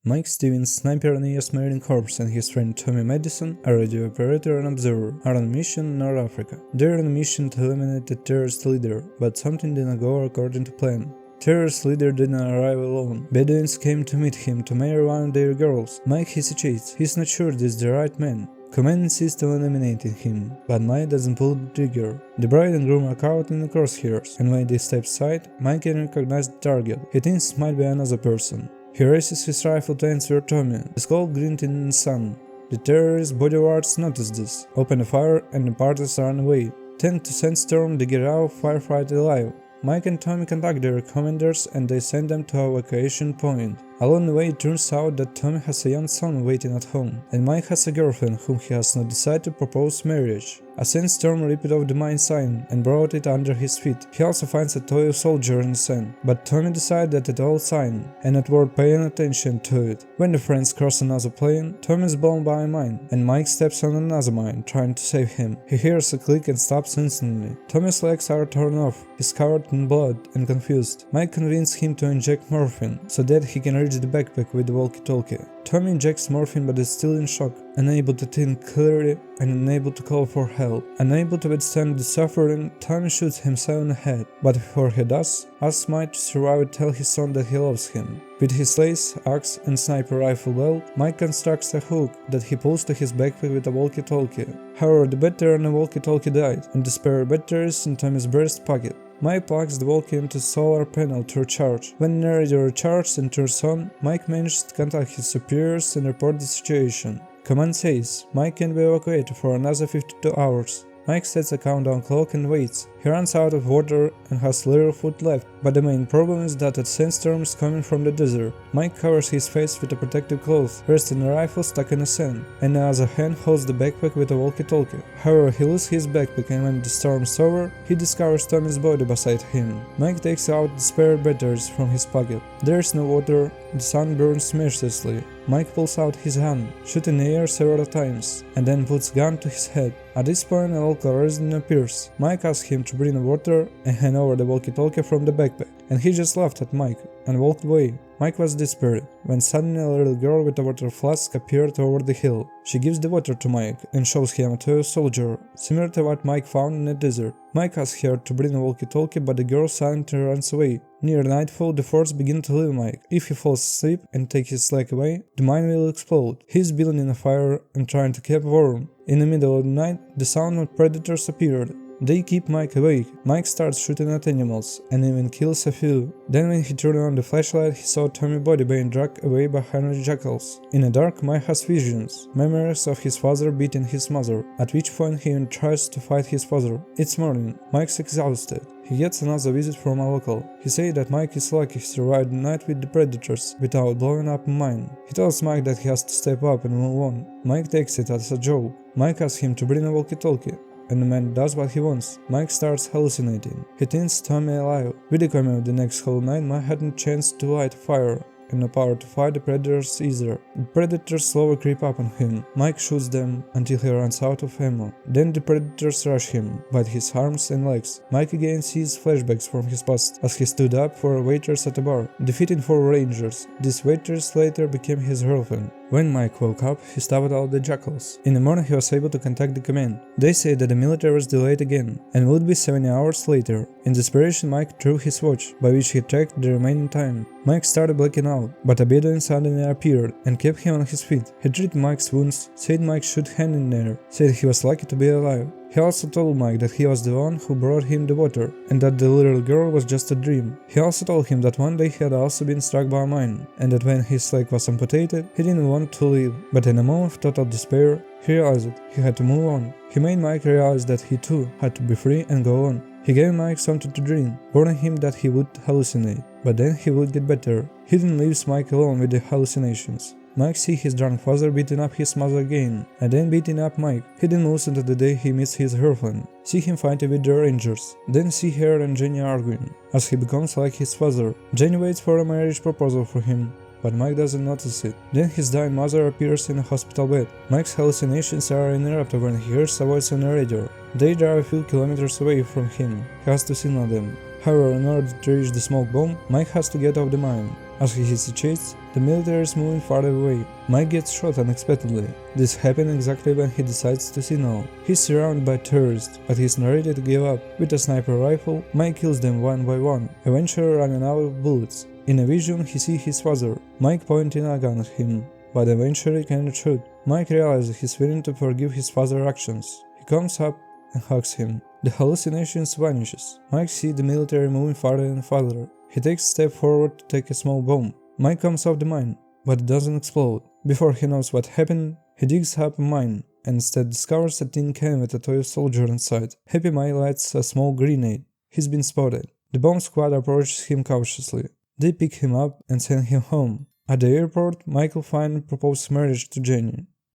Mike Stevens, sniper in a US Marine Corps, and his friend Tommy Madison, a radio operator and observer, are on a mission in North Africa. They are on a mission to eliminate the terrorist leader, but something didn't go according to plan. Terrorist leader didn't arrive alone. Bedouins came to meet him to marry one of their girls. Mike hesitates. He's not sure this is the right man. Command insists on eliminating him, but Mike doesn't pull the trigger. The bride and groom are caught in the crosshairs, and when they step aside, Mike can recognize the target. He thinks it might be another person. He raises his rifle to answer Tommy. The skull glinting in the sun. The terrorist bodyguards notice this, open a fire, and the parties run away. Tend to sandstorm, they get out firefight alive. Mike and Tommy contact their commanders and they send them to a evacuation point. Along the way, it turns out that Tommy has a young son waiting at home, and Mike has a girlfriend whom he has not decided to propose marriage. A sandstorm ripped off the mine sign and brought it under his feet. He also finds a toy soldier in the sand, but Tommy decides that it's all sign, and not worth paying attention to it. When the friends cross another plane, Tommy is blown by a mine, and Mike steps on another mine, trying to save him. He hears a click and stops instantly. Tommy's legs are torn off, he's covered in blood and confused. Mike convinces him to inject morphine, so that he can reach the backpack with the walkie-talkie. Tommy injects morphine but is still in shock, unable to think clearly and unable to call for help. Unable to withstand the suffering, Tommy shoots himself in the head, but before he does, asks Mike to survive and tell his son that he loves him. With his lace, axe and sniper rifle belt, Mike constructs a hook that he pulls to his backpack with a walkie-talkie. However, the battery on the walkie-talkie died, and the spare battery is in Tommy's breast pocket. Mike plugs the walkie into the solar panel to recharge. When the radio recharges and turns on, Mike manages to contact his superiors and report the situation. Command says Mike can be evacuated for another 52 hours. Mike sets a countdown clock and waits. He runs out of water and has little food left, but the main problem is that a sandstorm is coming from the desert. Mike covers his face with a protective cloth, resting a rifle stuck in the sand, and the other hand holds the backpack with a walkie-talkie. However, he loses his backpack, and when the storm is over, he discovers Tommy's body beside him. Mike takes out the spare batteries from his pocket. There is no water, the sun burns mercilessly. Mike pulls out his gun, shoots in the air several times, and then puts the gun to his head. At this point, a local resident appears. Mike asks him to bring water and hand over the walkie-talkie from the backpack, and he just laughed at Mike and walked away. Mike was desperate, when suddenly a little girl with a water flask appeared over the hill. She gives the water to Mike and shows him a toy soldier, similar to what Mike found in the desert. Mike asks her to bring a walkie-talkie, but the girl silently runs away. Near nightfall, the force begins to leave Mike. If he falls asleep and takes his leg away, the mine will explode. He is building a fire and trying to keep warm. In the middle of the night, the sound of predators appeared. They keep Mike awake. Mike starts shooting at animals, and even kills a few. Then when he turned on the flashlight, he saw Tommy's body being dragged away by 100 jackals. In the dark, Mike has visions, memories of his father beating his mother, at which point he even tries to fight his father. It's morning. Mike's exhausted. He gets another visit from a local. He says that Mike is lucky he survived the night with the predators without blowing up a mine. He tells Mike that he has to step up and move on. Mike takes it as a joke. Mike asks him to bring a walkie-talkie, and the man does what he wants. Mike starts hallucinating. He thinks Tommy alive. With the coming of the next whole night, Mike hadn't a chance to light a fire, and no power to fight the predators either. The predators slowly creep up on him. Mike shoots them until he runs out of ammo. Then the predators rush him, bite his arms and legs. Mike again sees flashbacks from his past as he stood up for waiters at a bar, defeating 4 rangers. This waitress later became his girlfriend. When Mike woke up, he stopped out the jackals. In the morning, he was able to contact the command. They say that the military was delayed again, and would be 70 hours later. In desperation, Mike drew his watch, by which he tracked the remaining time. Mike started blacking out, but a Bedouin suddenly appeared and kept him on his feet. He treated Mike's wounds, said Mike should hang in there, said he was lucky to be alive. He also told Mike that he was the one who brought him the water, and that the little girl was just a dream. He also told him that one day he had also been struck by a mine, and that when his leg was amputated, he didn't want to leave. But in a moment of total despair, he realized he had to move on. He made Mike realize that he too had to be free and go on. He gave Mike something to drink, warning him that he would hallucinate, but then he would get better. He then leaves Mike alone with the hallucinations. Mike sees his drunk father beating up his mother again, and then beating up Mike. He then moves into the day he meets his girlfriend, see him fighting with the rangers, then see her and Jenny arguing, as he becomes like his father. Jenny waits for a marriage proposal for him, but Mike doesn't notice it. Then his dying mother appears in a hospital bed. Mike's hallucinations are interrupted when he hears a voice on the radio. They drive a few kilometers away from him. He has to signal them. However, in order to reach the smoke bomb, Mike has to get off the mine. As he hesitates, The military is moving farther away. Mike gets shot unexpectedly. This happens exactly when he decides to signal. He's surrounded by terrorists, but he's not ready to give up. With a sniper rifle, Mike kills them one by one, eventually running out of bullets. In a vision, he sees his father, Mike pointing a gun at him, but eventually cannot shoot. Mike realizes he's willing to forgive his father's actions. He comes up and hugs him. The hallucinations vanishes. Mike sees the military moving farther and farther. He takes a step forward to take a small bomb. Mike comes off the mine, but it doesn't explode. Before he knows what happened, he digs up a mine and instead discovers a tin can with a toy soldier inside. Happy Mike lights a small grenade. He's been spotted. The bomb squad approaches him cautiously. They pick him up and send him home. At the airport, Michael finally proposes marriage to Jenny.